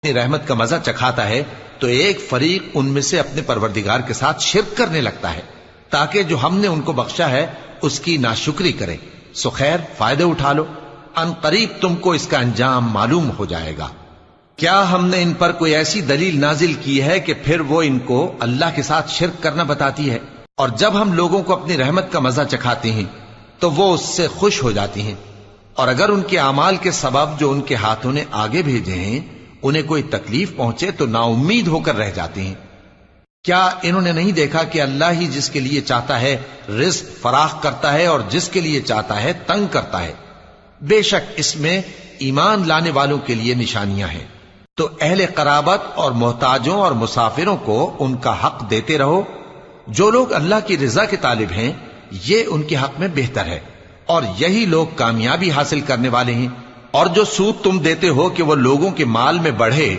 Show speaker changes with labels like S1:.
S1: اپنی رحمت کا مزہ چکھاتا ہے تو ایک فریق ان میں سے اپنے پروردگار کے ساتھ شرک کرنے لگتا ہے تاکہ جو ہم نے ان کو بخشا ہے اس کی ناشکری کرے. سو خیر فائدے اٹھا لو، ان قریب تم کو اس کا انجام معلوم ہو جائے گا. کیا ہم نے ان پر کوئی ایسی دلیل نازل کی ہے کہ پھر وہ ان کو اللہ کے ساتھ شرک کرنا بتاتی ہے؟ اور جب ہم لوگوں کو اپنی رحمت کا مزہ چکھاتے ہیں تو وہ اس سے خوش ہو جاتی ہیں، اور اگر ان کے اعمال کے سبب جو ان کے ہاتھوں نے آگے بھیجے ہیں انہیں کوئی تکلیف پہنچے تو نا امید ہو کر رہ جاتے ہیں. کیا انہوں نے نہیں دیکھا کہ اللہ ہی جس کے لیے چاہتا ہے رزق فراخ کرتا ہے اور جس کے لیے چاہتا ہے تنگ کرتا ہے؟ بے شک اس میں ایمان لانے والوں کے لیے نشانیاں ہیں. تو اہل قرابت اور محتاجوں اور مسافروں کو ان کا حق دیتے رہو. جو لوگ اللہ کی رضا کے طالب ہیں یہ ان کے حق میں بہتر ہے، اور یہی لوگ کامیابی حاصل کرنے والے ہیں. اور جو سود تم دیتے ہو کہ وہ لوگوں کے مال میں بڑھے